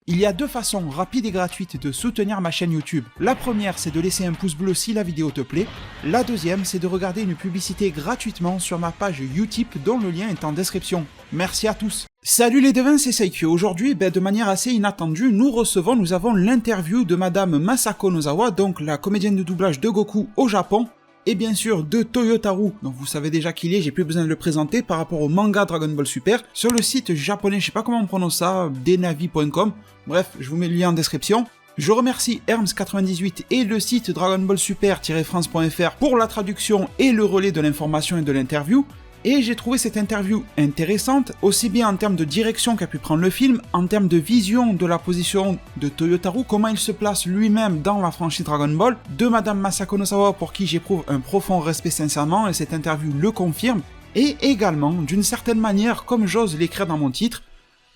Il y a deux façons rapides et gratuites de soutenir ma chaîne YouTube. La première, c'est de laisser un pouce bleu si la vidéo te plaît. La deuxième, c'est de regarder une publicité gratuitement sur ma page Utip dont le lien est en description. Merci à tous. Salut les devins, c'est Seikyo. Aujourd'hui, de manière assez inattendue, nous avons l'interview de Madame Masako Nozawa, donc la comédienne de doublage de Goku au Japon, et bien sûr de Toyotaru, donc vous savez déjà qui il est, j'ai plus besoin de le présenter, par rapport au manga Dragon Ball Super, sur le site japonais, je sais pas comment on prononce ça, denavi.com, bref, je vous mets le lien en description. Je remercie Herms98 et le site Dragon Ball Super-France.fr pour la traduction et le relais de l'information et de l'interview. Et j'ai trouvé cette interview intéressante, aussi bien en termes de direction qu'a pu prendre le film, en termes de vision de la position de Toyotaru, comment il se place lui-même dans la franchise Dragon Ball, de Madame Masako Nozawa pour qui j'éprouve un profond respect sincèrement, et cette interview le confirme, et également, d'une certaine manière, comme j'ose l'écrire dans mon titre,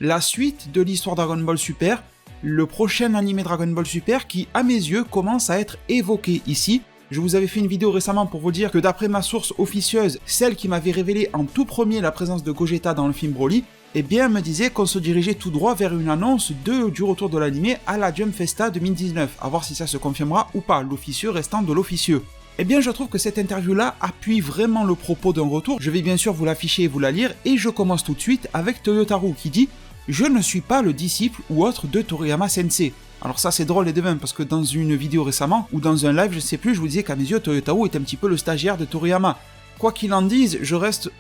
la suite de l'histoire Dragon Ball Super, le prochain animé Dragon Ball Super qui, à mes yeux, commence à être évoqué ici. Je vous avais fait une vidéo récemment pour vous dire que d'après ma source officieuse, celle qui m'avait révélé en tout premier la présence de Gogeta dans le film Broly, eh bien me disait qu'on se dirigeait tout droit vers une annonce du retour de l'animé à la Jump Festa 2019, à voir si ça se confirmera ou pas, l'officieux restant de l'officieux. Eh bien je trouve que cette interview-là appuie vraiment le propos d'un retour, je vais bien sûr vous l'afficher et vous la lire, et je commence tout de suite avec Toyotaru qui dit « Je ne suis pas le disciple ou autre de Toriyama Sensei ». Alors ça c'est drôle les devins, parce que dans une vidéo récemment, ou dans un live, je sais plus, je vous disais qu'à mes yeux, Toyotaru est un petit peu le stagiaire de Toriyama. Quoi qu'il en dise,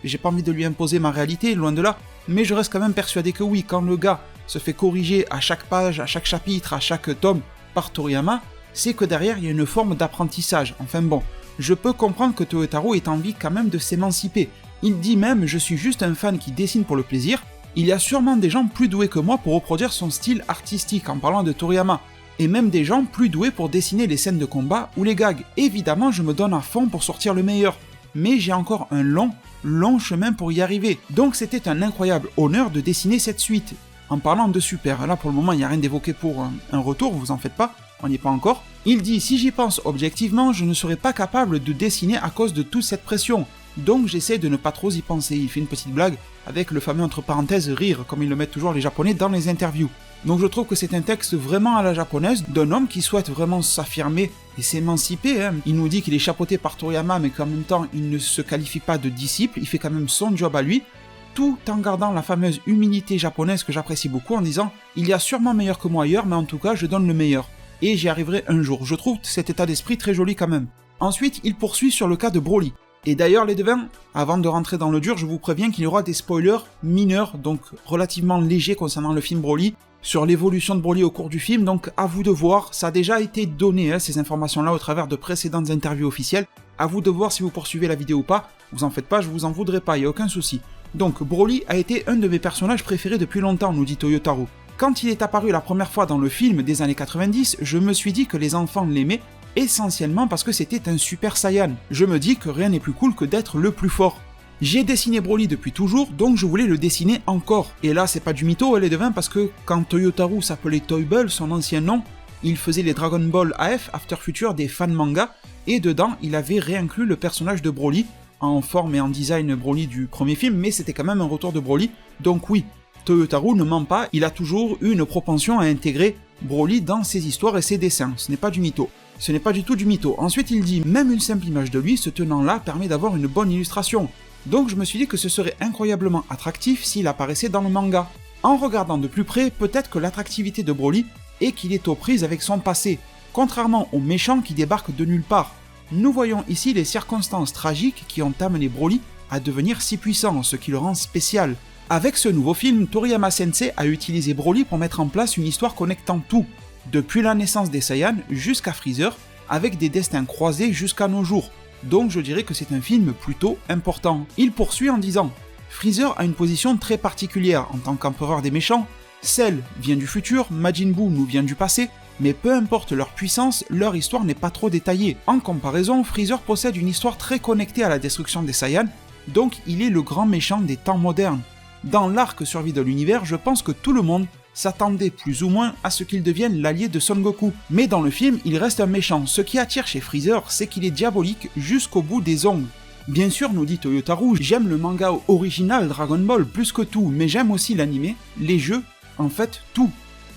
j'ai pas envie de lui imposer ma réalité, loin de là, mais je reste quand même persuadé que oui, quand le gars se fait corriger à chaque page, à chaque chapitre, à chaque tome par Toriyama, c'est que derrière il y a une forme d'apprentissage. Enfin bon, je peux comprendre que Toyotaru ait envie quand même de s'émanciper. Il dit même « Je suis juste un fan qui dessine pour le plaisir », il y a sûrement des gens plus doués que moi pour reproduire son style artistique en parlant de Toriyama, et même des gens plus doués pour dessiner les scènes de combat ou les gags. Évidemment, je me donne à fond pour sortir le meilleur, mais j'ai encore un long chemin pour y arriver. Donc c'était un incroyable honneur de dessiner cette suite. En parlant de Super, là pour le moment il n'y a rien d'évoqué pour un retour, vous en faites pas, on n'y est pas encore. Il dit « Si j'y pense objectivement, je ne serais pas capable de dessiner à cause de toute cette pression. Donc j'essaie de ne pas trop y penser », il fait une petite blague avec le fameux entre parenthèses rire, comme ils le mettent toujours les japonais dans les interviews. Donc je trouve que c'est un texte vraiment à la japonaise, d'un homme qui souhaite vraiment s'affirmer et s'émanciper. Il nous dit qu'il est chapeauté par Toriyama, mais qu'en même temps il ne se qualifie pas de disciple, il fait quand même son job à lui, tout en gardant la fameuse humilité japonaise que j'apprécie beaucoup en disant « Il y a sûrement meilleur que moi ailleurs, mais en tout cas je donne le meilleur. Et j'y arriverai un jour ». Je trouve cet état d'esprit très joli quand même. Ensuite, il poursuit sur le cas de Broly. Et d'ailleurs les devins, avant de rentrer dans le dur, je vous préviens qu'il y aura des spoilers mineurs, donc relativement légers concernant le film Broly, sur l'évolution de Broly au cours du film, donc à vous de voir, ça a déjà été donné ces informations-là au travers de précédentes interviews officielles, à vous de voir si vous poursuivez la vidéo ou pas, vous en faites pas, je vous en voudrais pas, il n'y a aucun souci. Donc Broly a été un de mes personnages préférés depuis longtemps, nous dit Toyotaru. Quand il est apparu la première fois dans le film des années 90, je me suis dit que les enfants l'aimaient, essentiellement parce que c'était un Super Saiyan. Je me dis que rien n'est plus cool que d'être le plus fort. J'ai dessiné Broly depuis toujours, donc je voulais le dessiner encore. Et là, c'est pas du mytho, les devins, parce que quand Toyotaru s'appelait Toyble, son ancien nom, il faisait les Dragon Ball AF, After Future, des fan manga, et dedans, il avait réinclus le personnage de Broly, en forme et en design Broly du premier film, mais c'était quand même un retour de Broly, donc oui, Toyotaru ne ment pas, il a toujours eu une propension à intégrer Broly dans ses histoires et ses dessins, ce n'est pas du mytho. Ce n'est pas du tout du mytho. Ensuite il dit « Même une simple image de lui se tenant là permet d'avoir une bonne illustration ». Donc je me suis dit que ce serait incroyablement attractif s'il apparaissait dans le manga. En regardant de plus près, peut-être que l'attractivité de Broly est qu'il est aux prises avec son passé, contrairement aux méchants qui débarquent de nulle part. Nous voyons ici les circonstances tragiques qui ont amené Broly à devenir si puissant, ce qui le rend spécial. Avec ce nouveau film, Toriyama Sensei a utilisé Broly pour mettre en place une histoire connectant tout, depuis la naissance des Saiyans jusqu'à Freezer, avec des destins croisés jusqu'à nos jours. Donc je dirais que c'est un film plutôt important. Il poursuit en disant « Freezer a une position très particulière en tant qu'empereur des méchants. Cell vient du futur, Majin Buu nous vient du passé, mais peu importe leur puissance, leur histoire n'est pas trop détaillée. En comparaison, Freezer possède une histoire très connectée à la destruction des Saiyans, donc il est le grand méchant des temps modernes. Dans l'arc survie de l'univers, je pense que tout le monde s'attendait plus ou moins à ce qu'il devienne l'allié de Son Goku. Mais dans le film, il reste un méchant. Ce qui attire chez Freezer, c'est qu'il est diabolique jusqu'au bout des ongles. Bien sûr, nous dit Toyotaru, j'aime le manga original Dragon Ball plus que tout, mais j'aime aussi l'anime, les jeux, en fait tout.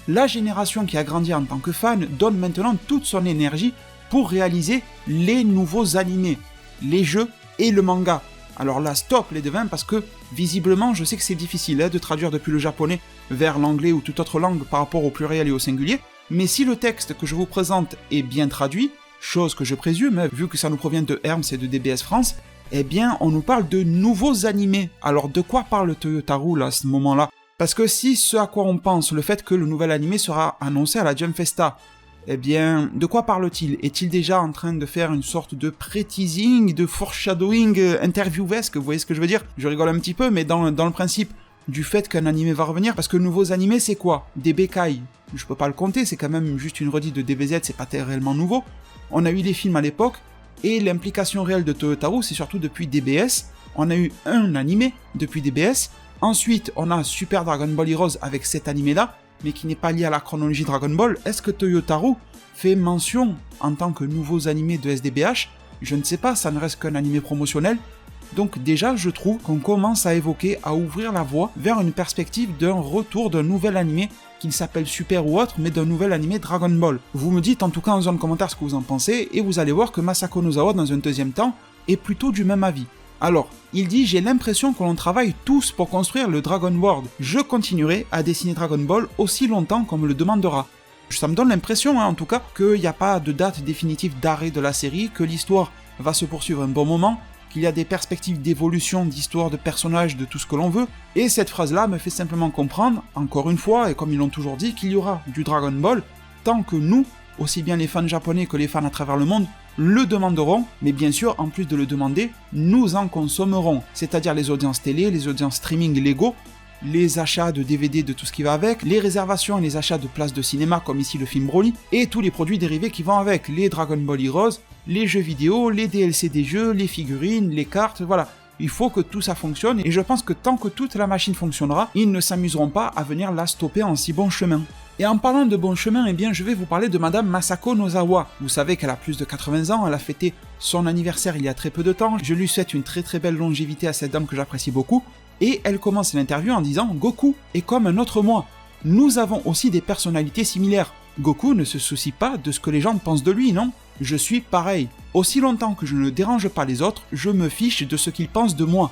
La génération qui a grandi en tant que fan donne maintenant toute son énergie pour réaliser les nouveaux animés, les jeux et le manga. Alors là, stop les devins, parce que visiblement, je sais que c'est difficile de traduire depuis le japonais vers l'anglais ou toute autre langue par rapport au pluriel et au singulier, mais si le texte que je vous présente est bien traduit, chose que je présume, vu que ça nous provient de Herms et de DBS France, eh bien, on nous parle de nouveaux animés. Alors de quoi parle Toyotarou là, à ce moment-là? Parce que si ce à quoi on pense, le fait que le nouvel animé sera annoncé à la Jump Festa, eh bien, de quoi parle-t-il? Est-il déjà en train de faire une sorte de pré-teasing, de foreshadowing interviewesque? Vous voyez ce que je veux dire? Je rigole un petit peu, mais dans le principe du fait qu'un animé va revenir, parce que nouveaux animés, c'est quoi? Des bécailles. Je peux pas le compter, c'est quand même juste une redite de DBZ, c'est pas réellement nouveau. On a eu les films à l'époque, et l'implication réelle de Toyotarou, c'est surtout depuis DBS. On a eu un animé depuis DBS. Ensuite, on a Super Dragon Ball Heroes avec cet animé-là, mais qui n'est pas lié à la chronologie Dragon Ball. Est-ce que Toyotarou fait mention en tant que nouveaux animés de SDBH? Je ne sais pas, ça ne reste qu'un animé promotionnel. Donc déjà, je trouve qu'on commence à évoquer, à ouvrir la voie vers une perspective d'un retour d'un nouvel animé, qu'il s'appelle Super ou autre, mais d'un nouvel animé Dragon Ball. Vous me dites en tout cas en zone commentaire ce que vous en pensez, et vous allez voir que Masako Nozawa, dans un deuxième temps, est plutôt du même avis. Alors, il dit « J'ai l'impression que l'on travaille tous pour construire le Dragon World. Je continuerai à dessiner Dragon Ball aussi longtemps qu'on me le demandera. » Ça me donne l'impression, en tout cas, qu'il n'y a pas de date définitive d'arrêt de la série, que l'histoire va se poursuivre un bon moment, qu'il y a des perspectives d'évolution, d'histoire, de personnages, de tout ce que l'on veut. Et cette phrase-là me fait simplement comprendre, encore une fois, et comme ils l'ont toujours dit, qu'il y aura du Dragon Ball tant que nous, aussi bien les fans japonais que les fans à travers le monde, le demanderont, mais bien sûr, en plus de le demander, nous en consommerons, c'est-à-dire les audiences télé, les audiences streaming légaux, les achats de DVD de tout ce qui va avec, les réservations et les achats de places de cinéma comme ici le film Broly, et tous les produits dérivés qui vont avec, les Dragon Ball Heroes, les jeux vidéo, les DLC des jeux, les figurines, les cartes, voilà. Il faut que tout ça fonctionne, et je pense que tant que toute la machine fonctionnera, ils ne s'amuseront pas à venir la stopper en si bon chemin. Et en parlant de bon chemin, eh bien je vais vous parler de Madame Masako Nozawa. Vous savez qu'elle a plus de 80 ans, elle a fêté son anniversaire il y a très peu de temps, je lui souhaite une très belle longévité à cette dame que j'apprécie beaucoup, et elle commence l'interview en disant « Goku est comme un autre moi. Nous avons aussi des personnalités similaires. Goku ne se soucie pas de ce que les gens pensent de lui, non? Je suis pareil. Aussi longtemps que je ne dérange pas les autres, je me fiche de ce qu'ils pensent de moi.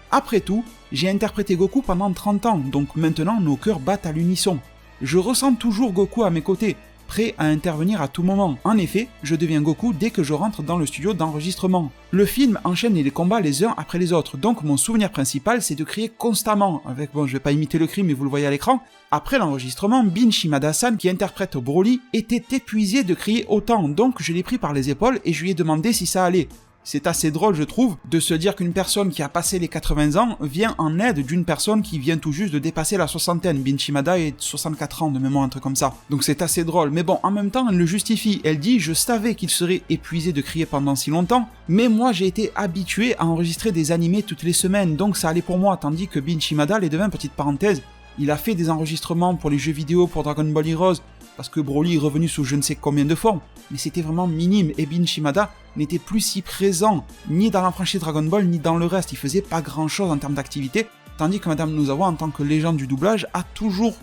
Après tout, j'ai interprété Goku pendant 30 ans, donc maintenant nos cœurs battent à l'unisson. Je ressens toujours Goku à mes côtés, prêt à intervenir à tout moment. En effet, je deviens Goku dès que je rentre dans le studio d'enregistrement. Le film enchaîne les combats les uns après les autres, donc mon souvenir principal c'est de crier constamment, avec, bon je vais pas imiter le cri mais vous le voyez à l'écran. Après l'enregistrement, Bin Shimada-san qui interprète Broly était épuisé de crier autant, donc je l'ai pris par les épaules et je lui ai demandé si ça allait. C'est assez drôle, je trouve, de se dire qu'une personne qui a passé les 80 ans vient en aide d'une personne qui vient tout juste de dépasser la soixantaine. Bin Shimada est 64 ans de mémoire, un truc comme ça. Donc c'est assez drôle. Mais bon, en même temps, elle le justifie. Elle dit « Je savais qu'il serait épuisé de crier pendant si longtemps, mais moi j'ai été habitué à enregistrer des animés toutes les semaines, donc ça allait pour moi. » Tandis que Bin Shimada, les devins, petite parenthèse, il a fait des enregistrements pour les jeux vidéo, pour Dragon Ball Heroes, parce que Broly est revenu sous je ne sais combien de formes, mais c'était vraiment minime, et Bin Shimada n'était plus si présent, ni dans la franchise Dragon Ball, ni dans le reste, il faisait pas grand chose en termes d'activité, tandis que Madame Nozawa, en tant que légende du doublage, a toujours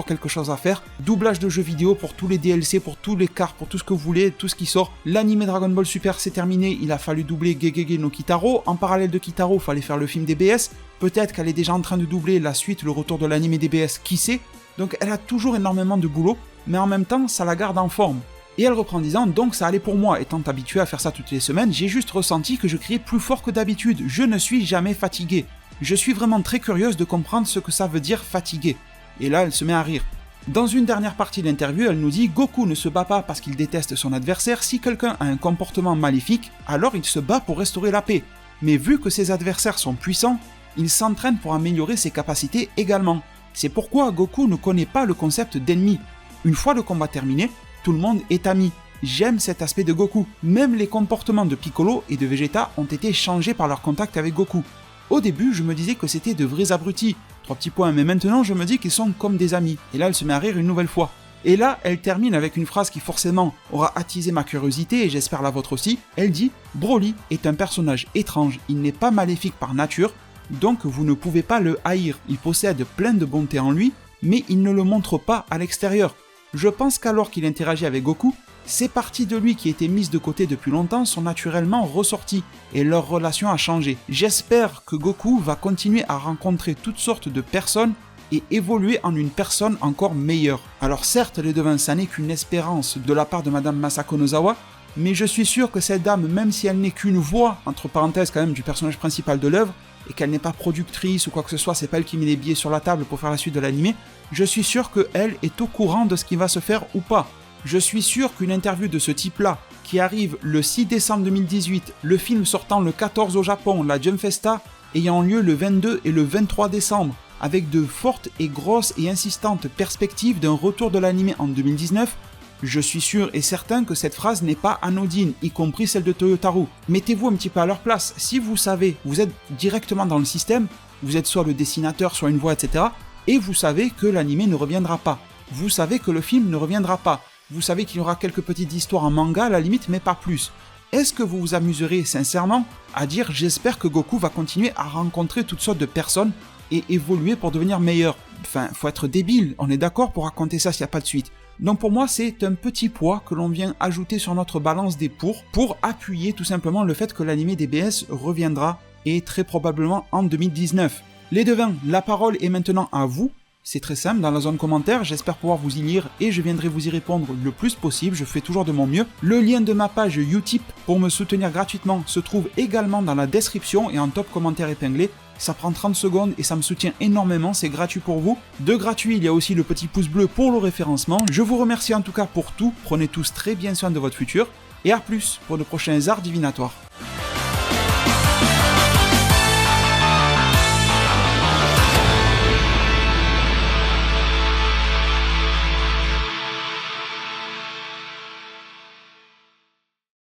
quelque chose à faire. Doublage de jeux vidéo pour tous les DLC, pour tous les cartes, pour tout ce que vous voulez, tout ce qui sort. L'anime Dragon Ball Super c'est terminé, il a fallu doubler Gegege no Kitaro. En parallèle de Kitaro, il fallait faire le film DBS. Peut-être qu'elle est déjà en train de doubler la suite, le retour de l'anime DBS, qui sait. Donc elle a toujours énormément de boulot, mais en même temps, ça la garde en forme. Et elle reprend en disant « Donc ça allait pour moi, étant habitué à faire ça toutes les semaines, j'ai juste ressenti que je criais plus fort que d'habitude, je ne suis jamais fatiguée. Je suis vraiment très curieuse de comprendre ce que ça veut dire fatigué. » Et là, elle se met à rire. Dans une dernière partie de l'interview, elle nous dit « Goku ne se bat pas parce qu'il déteste son adversaire, si quelqu'un a un comportement maléfique, alors il se bat pour restaurer la paix. Mais vu que ses adversaires sont puissants, il s'entraîne pour améliorer ses capacités également. C'est pourquoi Goku ne connaît pas le concept d'ennemi. Une fois le combat terminé, tout le monde est ami. J'aime cet aspect de Goku. Même les comportements de Piccolo et de Vegeta ont été changés par leur contact avec Goku. Au début, je me disais que c'était de vrais abrutis. 3 petits points, mais maintenant je me dis qu'ils sont comme des amis. Et là, elle se met à rire une nouvelle fois. Et là, elle termine avec une phrase qui forcément aura attisé ma curiosité et j'espère la vôtre aussi. Elle dit « Broly est un personnage étrange, il n'est pas maléfique par nature, donc vous ne pouvez pas le haïr. Il possède plein de bonté en lui, mais il ne le montre pas à l'extérieur. Je pense qu'alors qu'il interagit avec Goku, ces parties de lui qui étaient mises de côté depuis longtemps sont naturellement ressorties et leur relation a changé. J'espère que Goku va continuer à rencontrer toutes sortes de personnes et évoluer en une personne encore meilleure. Alors certes, les devins, ça n'est qu'une espérance de la part de Madame Masako Nozawa, mais je suis sûr que cette dame, même si elle n'est qu'une voix, entre parenthèses quand même, du personnage principal de l'œuvre, et qu'elle n'est pas productrice ou quoi que ce soit, c'est pas elle qui met les billets sur la table pour faire la suite de l'anime, je suis sûr qu'elle est au courant de ce qui va se faire ou pas. Je suis sûr qu'une interview de ce type-là, qui arrive le 6 décembre 2018, le film sortant le 14 au Japon, la Jump Festa ayant lieu le 22 et le 23 décembre, avec de fortes et grosses et insistantes perspectives d'un retour de l'anime en 2019, je suis sûr et certain que cette phrase n'est pas anodine, y compris celle de Toyotaru. Mettez-vous un petit peu à leur place. Si vous savez, vous êtes directement dans le système, vous êtes soit le dessinateur, soit une voix, etc., et vous savez que l'anime ne reviendra pas. Vous savez que le film ne reviendra pas. Vous savez qu'il y aura quelques petites histoires en manga à la limite, mais pas plus. Est-ce que vous vous amuserez sincèrement à dire « j'espère que Goku va continuer à rencontrer toutes sortes de personnes et évoluer pour devenir meilleur ». Enfin, faut être débile, on est d'accord pour raconter ça s'il n'y a pas de suite. Donc pour moi, c'est un petit poids que l'on vient ajouter sur notre balance des pour appuyer tout simplement le fait que l'anime DBS reviendra, et très probablement en 2019. Les devins, la parole est maintenant à vous. C'est très simple, dans la zone commentaire, j'espère pouvoir vous y lire et je viendrai vous y répondre le plus possible, je fais toujours de mon mieux. Le lien de ma page Utip pour me soutenir gratuitement se trouve également dans la description et en top commentaire épinglé. Ça prend 30 secondes et ça me soutient énormément, c'est gratuit pour vous. De gratuit, il y a aussi le petit pouce bleu pour le référencement. Je vous remercie en tout cas pour tout, prenez tous très bien soin de votre futur, et à plus pour de prochains arts divinatoires.